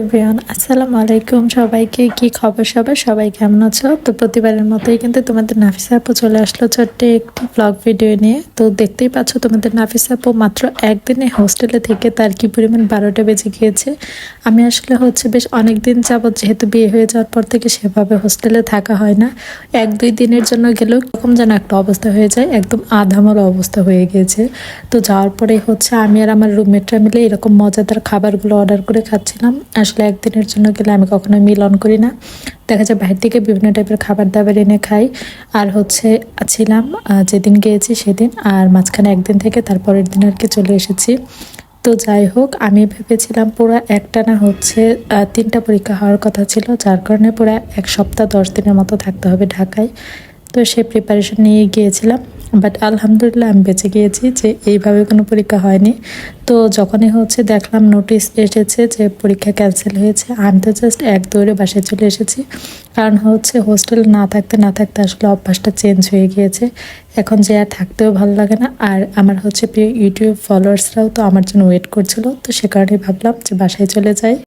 Everyone আসসালামু আলাইকুম। সবাইকে কি খবর? সবাই কেমন আছো? তো প্রতিবারের মতোই কিন্তু তোমাদের নাফিসা আপু চলে আসলো ছোট্ট একটি ব্লগ ভিডিও নিয়ে। তো দেখতেই পাচ্ছ তোমাদের নাফিসা আপু মাত্র একদিনে হোস্টেলে থেকে তার কি পরিমাণ 12টা বেজে গিয়েছে। আমি আসলে বেশ অনেক দিন যাবত, যেহেতু বিয়ে হয়ে যাওয়ার পর থেকে সেভাবে হোস্টেলে থাকা হয় না, 1-2 দিনের জন্য গেলেও এরকম যেন একটা অবস্থা হয়ে যায়, একদম আধামরা অবস্থা হয়ে গিয়েছে। তো যাওয়ার পরে আমি আর আমার রুমমেটরা মিলে এরকম মজাদার খাবারগুলো অর্ডার করে খাচ্ছিলাম। আসলে একদিনের জন্য গেলে আমি কখনোই মিল অন করি না, দেখা যায় বাইরে থেকে বিভিন্ন টাইপের খাবার দাবার এনে খাই। আর ছিলাম যেদিন গিয়েছি সেদিন, আর মাঝখানে একদিন থেকে তারপরের দিন আর কি চলে এসেছি। তো যাই হোক, আমি ভেবেছিলাম পুরো একটানা 3টা পরীক্ষা হওয়ার কথা ছিল, যার কারণে পুরো 1 সপ্তাহ 10 দিনের মতো থাকতে হবে ঢাকায়। তো সে প্রিপারেশন নিয়ে গিয়েছিলাম, বাট আলহামদুলিল্লাহ আমি বেঁচে গিয়েছি যে এইভাবে কোনো পরীক্ষা হয়নি। তো যখনই দেখলাম নোটিশ এসেছে যে পরীক্ষা ক্যান্সেল হয়েছে, আমি তো জাস্ট এক দৌড়ে বাসায় চলে এসেছি। কারণ হোস্টেল না থাকতে আসলে অভ্যাসটা চেঞ্জ হয়ে গিয়েছে। এখন যে আর থাকতেও ভালো লাগে না। আর আমার প্রিয় ইউটিউব ফলোয়ার্সরাও তো আমার জন্য ওয়েট করছিল, তো সে কারণেই ভাবলাম যে বাসায় চলে যাই।